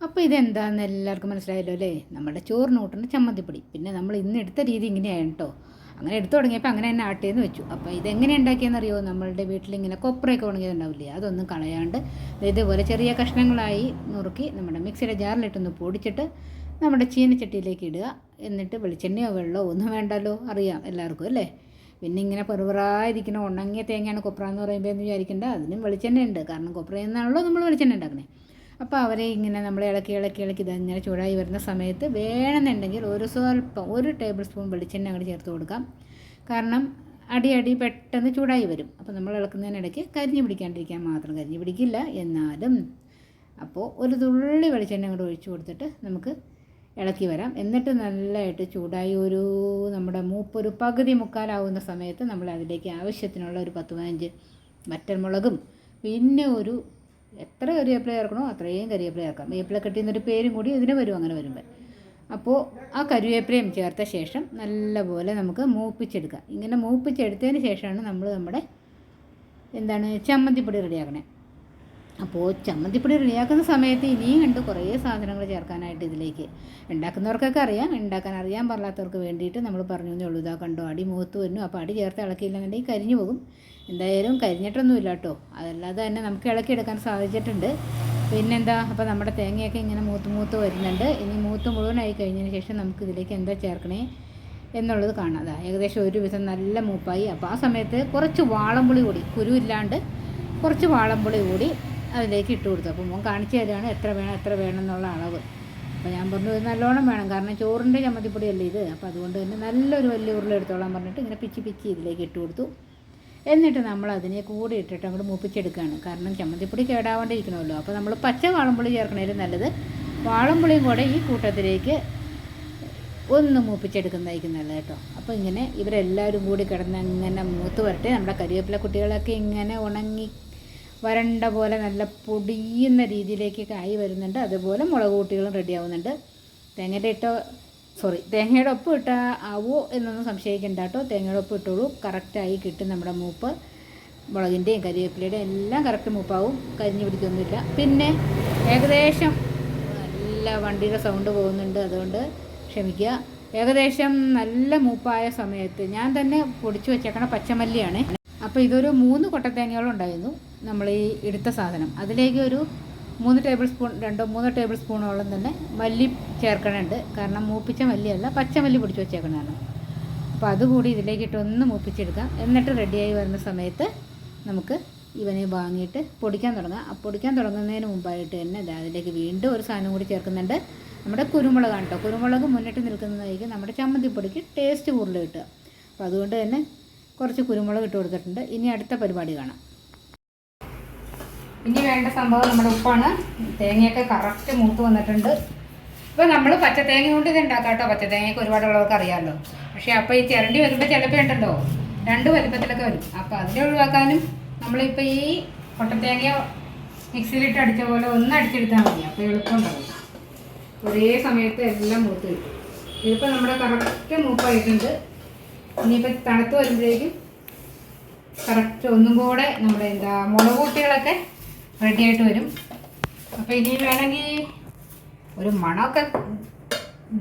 അപ്പോൾ ഇതെന്താണെന്ന് എല്ലാവർക്കും മനസ്സിലായല്ലോ അല്ലേ? നമ്മുടെ ചോറിന് കൂട്ടുന്ന ചമ്മന്തിപ്പൊടി. പിന്നെ നമ്മൾ ഇന്ന് എടുത്ത രീതി ഇങ്ങനെയാണ് കേട്ടോ. അങ്ങനെ എടുത്തു തുടങ്ങിയപ്പോൾ അങ്ങനെ തന്നെ ആട്ടേന്ന് വെച്ചു. അപ്പോൾ ഇതെങ്ങനെ ഉണ്ടാക്കിയെന്നറിയോ? നമ്മളുടെ വീട്ടിലിങ്ങനെ കൊപ്രയൊക്കെ ഉണങ്ങിയതുണ്ടാവില്ലേ, അതൊന്നും കളയാണ്ട് ഇതേപോലെ ചെറിയ കഷ്ണങ്ങളായി നുറുക്കി നമ്മുടെ മിക്സിയുടെ ജാറിലിട്ടൊന്ന് പൊടിച്ചിട്ട് നമ്മുടെ ചീനച്ചട്ടിയിലേക്ക് ഇടുക. എന്നിട്ട് വെളിച്ചെണ്ണയോ വെള്ളമോ ഒന്നും വേണ്ടല്ലോ, അറിയാം എല്ലാവർക്കും അല്ലേ? പിന്നെ ഇങ്ങനെ പെറുപെറായിരിക്കുന്ന ഉണങ്ങിയ തേങ്ങയാണ് കൊപ്ര എന്ന് പറയുമ്പോൾ എന്ന് വിചാരിക്കേണ്ട, അതിനും വെളിച്ചെണ്ണ ഉണ്ട്. കാരണം കൊപ്രയിൽ നിന്നാണല്ലോ നമ്മൾ വെളിച്ചെണ്ണ ഉണ്ടാക്കുന്നത്. അപ്പോൾ അവരെ ഇങ്ങനെ നമ്മൾ ഇളക്കി ഇളക്കി ഇളക്കി ഇതങ്ങനെ ചൂടായി വരുന്ന സമയത്ത് വേണമെന്നുണ്ടെങ്കിൽ ഒരു ടേബിൾ സ്പൂൺ വെളിച്ചെണ്ണ അങ്ങോട്ട് ചേർത്ത് കൊടുക്കാം. കാരണം അടി പെട്ടെന്ന് ചൂടായി വരും. അപ്പോൾ നമ്മൾ ഇളക്കുന്നതിനിടയ്ക്ക് കരിഞ്ഞു പിടിക്കാണ്ടിരിക്കാൻ മാത്രം, കരിഞ്ഞു പിടിക്കില്ല എന്നാലും. അപ്പോൾ ഒരു തുള്ളി വെളിച്ചെണ്ണ അങ്ങോട്ട് ഒഴിച്ചു കൊടുത്തിട്ട് നമുക്ക് ഇളക്കി വരാം. എന്നിട്ട് നല്ലതായിട്ട് ചൂടായി നമ്മുടെ മൂപ്പൊരു പകുതി മുക്കാലാവുന്ന സമയത്ത് നമ്മൾ അതിലേക്ക് ആവശ്യത്തിനുള്ള ഒരു 10-15 വറ്റൽമുളകും പിന്നെ എത്ര കരിവേപ്പില ചേർക്കണോ അത്രയും കരിവേപ്പില ചേർക്കാം. വേപ്പില കെട്ടിയെന്നൊരു പേരും കൂടി ഇതിന് വരും അങ്ങനെ വരുമ്പോൾ. അപ്പോൾ ആ കരിവേപ്പിലയും ചേർത്ത ശേഷം നല്ലപോലെ നമുക്ക് മൂപ്പിച്ചെടുക്കാം. ഇങ്ങനെ മൂപ്പിച്ചെടുത്തതിന് ശേഷമാണ് നമ്മൾ നമ്മുടെ ചമ്മന്തിപ്പൊടി റെഡിയാക്കണേ. അപ്പോൾ ചമ്മന്തിപ്പൊടി റെഡിയാക്കുന്ന സമയത്ത് ഇനിയും ഉണ്ട് കുറേ സാധനങ്ങൾ ചേർക്കാനായിട്ട് ഇതിലേക്ക്. ഉണ്ടാക്കുന്നവർക്കൊക്കെ അറിയാം, ഉണ്ടാക്കാൻ അറിയാൻ പാടില്ലാത്തവർക്ക് വേണ്ടിയിട്ട് നമ്മൾ പറഞ്ഞു എന്നേ ഉള്ളൂ. ഇതാ കണ്ടോ, അടി മുഖത്ത് വരുന്നു. അപ്പോൾ അടി ചേർത്ത് ഇളക്കിയില്ലെന്നുണ്ടെങ്കിൽ കരിഞ്ഞു പോകും. എന്തായാലും കരിഞ്ഞിട്ടൊന്നുമില്ല കേട്ടോ, അതല്ലാതെ തന്നെ നമുക്ക് ഇളക്കിയെടുക്കാൻ സാധിച്ചിട്ടുണ്ട്. പിന്നെന്താ, അപ്പോൾ നമ്മുടെ തേങ്ങയൊക്കെ ഇങ്ങനെ മൂത്ത് വരുന്നുണ്ട്. ഇനി മൂത്ത് മുഴുവനായി കഴിഞ്ഞതിന് ശേഷം നമുക്ക് ഇതിലേക്ക് എന്താ ചേർക്കണേ എന്നുള്ളത് കാണാം. അതാ ഏകദേശം ഒരു വിധം നല്ല മൂപ്പായി. അപ്പോൾ ആ സമയത്ത് കുറച്ച് വാളംപുളി കൂടി, കുരുവില്ലാണ്ട് കുറച്ച് വാളംപുളി കൂടി അതിലേക്ക് ഇട്ട് കൊടുത്തു. അപ്പോൾ മോൻ കാണിച്ചു തരികയാണ് എത്ര വേണം എന്നുള്ള അളവ്. അപ്പോൾ ഞാൻ പറഞ്ഞു ഇത് നല്ലോണം വേണം, കാരണം ചോറിൻ്റെ ചമ്മന്തിപ്പൊടിയല്ലേ ഇത്. അപ്പോൾ അതുകൊണ്ട് തന്നെ നല്ലൊരു വലിയ ഉരുള എടുത്തോളാൻ പറഞ്ഞിട്ട് ഇങ്ങനെ പിച്ചി ഇതിലേക്ക് ഇട്ട് കൊടുത്തു. എന്നിട്ട് നമ്മൾ അതിനെ കൂടി ഇട്ടിട്ട് അങ്ങോട്ട് മൂപ്പിച്ചെടുക്കുകയാണ്. കാരണം ചമ്മന്തിപ്പൊടി കേടാവാണ്ടിരിക്കണമല്ലോ. അപ്പോൾ നമ്മൾ പച്ച വാളംപുളി ചേർക്കണേലും നല്ലത് വാളംപുളിയും കൂടെ ഈ കൂട്ടത്തിലേക്ക് ഒന്ന് മൂപ്പിച്ചെടുക്കുന്നതായിരിക്കും നല്ലത് കേട്ടോ. അപ്പോൾ ഇങ്ങനെ ഇവരെല്ലാവരും കൂടി കിടന്ന് ഇങ്ങനെ മൂത്ത് വരട്ടെ. നമ്മുടെ കരിവേപ്പില കുട്ടികളൊക്കെ ഇങ്ങനെ ഉണങ്ങി വരണ്ട പോലെ നല്ല പൊടിയുന്ന രീതിയിലേക്ക് ആയി വരുന്നുണ്ട്. അതുപോലെ മുളക് കൂട്ടികളും റെഡി ആവുന്നുണ്ട്. തേങ്ങയുടെ ഒപ്പം ഇട്ടാൽ ആവോ എന്നൊന്നും സംശയിക്കേണ്ട കേട്ടോ. തേങ്ങയുടെ ഒപ്പം ഇട്ടോളൂ, കറക്റ്റായി കിട്ടും. നമ്മുടെ മൂപ്പ് മുളകിൻ്റെയും കരിവേപ്പിലയുടെയും എല്ലാം കറക്റ്റ് മൂപ്പാവും, കരിഞ്ഞു പിടിക്കൊന്നുമില്ല. പിന്നെ ഏകദേശം നല്ല വണ്ടിയുടെ സൗണ്ട് പോകുന്നുണ്ട്, അതുകൊണ്ട് ക്ഷമിക്കുക. ഏകദേശം നല്ല മൂപ്പായ സമയത്ത് ഞാൻ തന്നെ പൊടിച്ചു വെച്ചേക്കണ പച്ചമല്ലിയാണ്. അപ്പോൾ ഇതൊരു 3 കൊട്ടത്തേങ്ങയോളം ഉണ്ടായിരുന്നു നമ്മൾ ഈ എടുത്ത സാധനം. അതിലേക്ക് ഒരു 3 ടേബിൾ സ്പൂണോളം തന്നെ മല്ലി ചേർക്കണുണ്ട്. കാരണം മൂപ്പിച്ച മല്ലിയല്ല, പച്ചമല്ലി പൊടിച്ച് വെച്ചേക്കണതാണ്. അപ്പോൾ അതുകൂടി ഇതിലേക്ക് ഇട്ടൊന്ന് മൂപ്പിച്ചെടുക്കാം. എന്നിട്ട് റെഡിയായി വരുന്ന സമയത്ത് നമുക്ക് ഇവനെ വാങ്ങിയിട്ട് പൊടിക്കാൻ തുടങ്ങാം. ആ പൊടിക്കാൻ തുടങ്ങുന്നതിന് മുമ്പായിട്ട് തന്നെ അതിലേക്ക് വീണ്ടും ഒരു സാധനം കൂടി ചേർക്കുന്നുണ്ട്. നമ്മുടെ കുരുമുളകാണ് കേട്ടോ. കുരുമുളക് മുന്നിട്ട് നിൽക്കുന്നതായിരിക്കും നമ്മുടെ ചമ്മന്തിപ്പൊടിക്ക് ടേസ്റ്റ് കൂടുതൽ കിട്ടുക. അപ്പോൾ അതുകൊണ്ട് തന്നെ കുറച്ച് കുരുമുളക് ഇട്ട് കൊടുത്തിട്ടുണ്ട്. ഇനി അടുത്ത പരിപാടി കാണാം. ഇനി വേണ്ട സംഭവം നമ്മുടെ ഉപ്പാണ്. തേങ്ങയൊക്കെ കറക്റ്റ് മൂത്ത് വന്നിട്ടുണ്ട്. ഇപ്പോൾ നമ്മൾ പച്ചത്തേങ്ങ കൊണ്ട് ഇത് ഉണ്ടാക്കാം കേട്ടോ. പച്ചത്തേങ്ങയ്ക്ക് ഒരുപാട് ഉള്ളവർക്ക് അറിയാമല്ലോ. പക്ഷേ അപ്പോൾ ഈ ചിരണ്ടി വരുമ്പോൾ ചിലപ്പോൾ ഉണ്ടല്ലോ 2 വലിപ്പത്തിലൊക്കെ വരും. അപ്പോൾ അതിനെ ഒഴിവാക്കാനും നമ്മളിപ്പോൾ ഈ കൊട്ടത്തേങ്ങ മിക്സിയിലിട്ട് അടിച്ച പോലെ ഒന്ന് അടിച്ചെടുത്താൽ മതി. അപ്പോൾ എളുപ്പം ഉണ്ടാവും. ഒരേ സമയത്ത് എല്ലാം മൂത്ത് കിട്ടും. ഇതിപ്പോൾ നമ്മുടെ കറക്റ്റ് മൂപ്പായിട്ടുണ്ട്. ഇനിയിപ്പോൾ തണുത്ത് വരുമ്പോഴേക്കും കറക്റ്റ് ഒന്നും കൂടെ നമ്മുടെ മുളക് കൂട്ടികളൊക്കെ റെഡിയായിട്ട് വരും. അപ്പോൾ ഇനി വേണമെങ്കിൽ ഒരു മണമൊക്കെ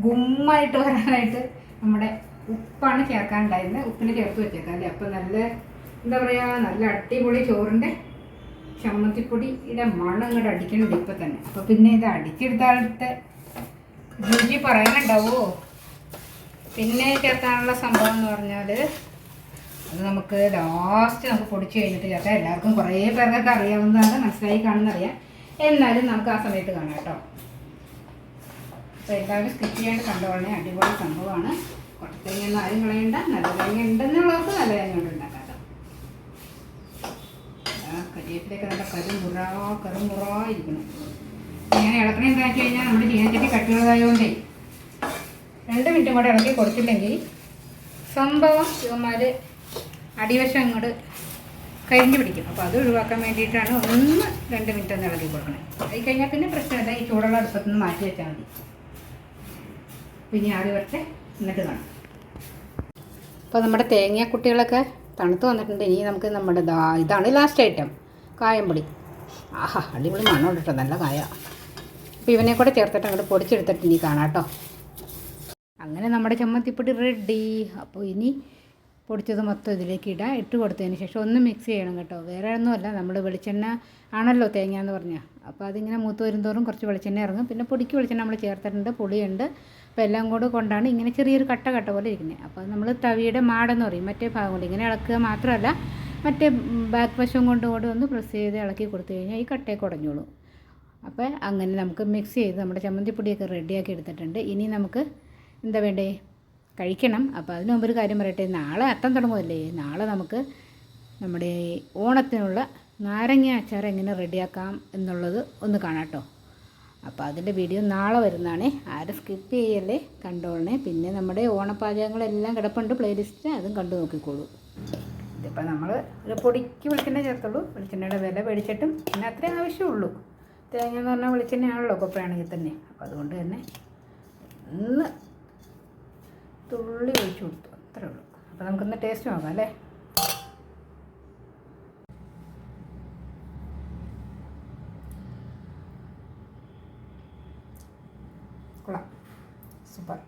ഗുമ്മായിട്ട് വരാനായിട്ട് നമ്മുടെ ഉപ്പാണ് ചേർക്കാനുണ്ടായിരുന്നത്. ഉപ്പിന് ചേർത്ത് വെച്ചേക്കാം അല്ലേ. അപ്പോൾ നല്ല അടിപൊളി ചോറിൻ്റെ ചമ്മന്തിപ്പൊടിയുടെ മണം ഇങ്ങോട്ട് അടിക്കണുണ്ട് ഇപ്പം തന്നെ. അപ്പോൾ പിന്നെ ഇത് അടിച്ചെടുത്താലത്തെ രുചി പറയാനുണ്ടാവുമോ? പിന്നെ ചേർക്കാനുള്ള സംഭവം എന്ന് പറഞ്ഞാൽ അത് നമുക്ക് ലാസ്റ്റ് നമുക്ക് പൊടിച്ച് കഴിഞ്ഞിട്ട് ചേർക്കാം. എല്ലാവർക്കും കുറേ പേർക്കൊക്കെ അറിയാവുന്നതാണ്, മനസ്സിലായി കാണുന്നറിയാം. എന്നാലും നമുക്ക് ആ സമയത്ത് കാണാം കേട്ടോ. അപ്പോൾ എല്ലാവരും സ്കിപ്പ് ചെയ്യാണ്ട് കണ്ടോളണേ. അടിപൊളി സംഭവമാണ്. കൊട്ടത്തേങ്ങയൊന്നും ആരും കളയണ്ട. നല്ല തേങ്ങ ഉണ്ടെന്നുള്ളവർക്ക് നല്ല തേങ്ങ കൊണ്ട് ഉണ്ടാക്കാം കേട്ടോ. കരിവേപ്പിലേക്ക് നല്ല കറുമുറായിരിക്കണം. ഇങ്ങനെ ഇളക്കണ എന്താ വെച്ച് കഴിഞ്ഞാൽ നമ്മുടെ ചീനച്ചട്ടി കട്ടിയുള്ളതായതുകൊണ്ടേ 2 മിനിറ്റും കൂടെ ഇളക്കി കൊടുത്തില്ലെങ്കിൽ സംഭവം ഇവന്മാർ അടിവശം അങ്ങോട്ട് കരിഞ്ഞു പിടിക്കും. അപ്പോൾ അത് ഒഴിവാക്കാൻ വേണ്ടിയിട്ടാണ് 1-2 മിനിറ്റ് ഒന്ന് ഇളക്കി കൊടുക്കണേ. അത് കഴിഞ്ഞാൽ പിന്നെ പ്രശ്നമില്ല. ഈ ചൂടുള്ള അടുപ്പത്തുനിന്ന് മാറ്റി വെച്ചാൽ മതി. പിന്നെ ആറി വരട്ടെ, എന്നിട്ട് കാണാം. അപ്പോൾ നമ്മുടെ തേങ്ങാക്കുട്ടികളൊക്കെ തണുത്ത് വന്നിട്ടുണ്ട്. ഇനി നമുക്ക് ഇതാണ് ലാസ്റ്റ് ഐറ്റം, കായംപൊടി. ആഹാ, അടിപൊളി മണം കേട്ടോ, നല്ല കായ. അപ്പോൾ ഇവനെ കൂടെ ചേർത്തിട്ട് അങ്ങോട്ട് പൊടിച്ചെടുത്തിട്ട് ഇനി കാണാം കേട്ടോ. അങ്ങനെ നമ്മുടെ ചമ്മന്തിപ്പൊടി റെഡി. അപ്പോൾ ഇനി പൊടിച്ചത് മൊത്തം ഇതിലേക്ക് ഇട്ട് കൊടുത്തതിന് ശേഷം ഒന്ന് മിക്സ് ചെയ്യണം കേട്ടോ. വേറെ ഒന്നുമല്ല, നമ്മൾ വെളിച്ചെണ്ണ ആണല്ലോ തേങ്ങ എന്ന് പറഞ്ഞാൽ. അപ്പോൾ അതിങ്ങനെ മൂത്ത് വരുന്തോറും കുറച്ച് വെളിച്ചെണ്ണ ഇറങ്ങും. പിന്നെ പൊടിക്ക് വെളിച്ചെണ്ണ നമ്മൾ ചേർത്തിട്ടുണ്ട്, പുളിയുണ്ട്. അപ്പോൾ എല്ലാം കൂടെ കൊണ്ടാണ് ഇങ്ങനെ ചെറിയൊരു കട്ട പോലെ ഇരിക്കുന്നത്. അപ്പോൾ നമ്മൾ തവിയുടെ മാടെന്ന് പറയും, മറ്റേ ഭാഗം കൊണ്ട് ഇങ്ങനെ ഇളക്കുക മാത്രമല്ല, മറ്റേ ബാക്ക് വശം കൊണ്ട് കൂടെ ഒന്ന് പ്രസ് ചെയ്ത് ഇളക്കി കൊടുത്തു കഴിഞ്ഞാൽ ഈ കട്ടയൊക്കെ ഉടഞ്ഞോളൂ. അപ്പോൾ അങ്ങനെ നമുക്ക് മിക്സ് ചെയ്ത് നമ്മുടെ ചമ്മന്തിപ്പൊടിയൊക്കെ റെഡിയാക്കി എടുത്തിട്ടുണ്ട്. ഇനി നമുക്ക് എന്താ വേണ്ടേ, കഴിക്കണം. അപ്പോൾ അതിന് മുമ്പ് ഒരു കാര്യം പറയട്ടെ, നാളെ അത്തം തുടങ്ങുമല്ലേ. നാളെ നമുക്ക് നമ്മുടെ ഓണത്തിനുള്ള നാരങ്ങ അച്ചാർ എങ്ങനെ റെഡിയാക്കാം എന്നുള്ളത് ഒന്ന് കാണാം കേട്ടോ. അപ്പോൾ അതിൻ്റെ വീഡിയോ നാളെ വരുന്നതാണേ, ആരും സ്കിപ്പ് ചെയ്യല്ലേ, കണ്ടോളണേ. പിന്നെ നമ്മുടെ ഓണപ്പാചകങ്ങളെല്ലാം കിടപ്പുണ്ട് പ്ലേലിസ്റ്റ്, അതും കണ്ടു നോക്കിക്കോളൂ. ഇതിപ്പോൾ നമ്മൾ ഒരു പൊടിക്ക് വെളിച്ചെണ്ണ ചേർത്തുള്ളൂ. വെളിച്ചെണ്ണയുടെ വില മേടിച്ചിട്ടും പിന്നെ അത്രയും ആവശ്യമുള്ളൂ. തേങ്ങ എന്ന് പറഞ്ഞാൽ വെളിച്ചെണ്ണയാണല്ലോ കൊപ്പയാണെങ്കിൽ തന്നെ. അപ്പോൾ അതുകൊണ്ട് തന്നെ ഒന്ന് തുള്ളി ഒഴിച്ചു കൊടുത്തു, അത്രേ ഉള്ളൂ. അപ്പോൾ നമുക്കൊന്ന് ടേസ്റ്റ് നോക്കാം അല്ലേ. കൊള്ളാം, സൂപ്പർ.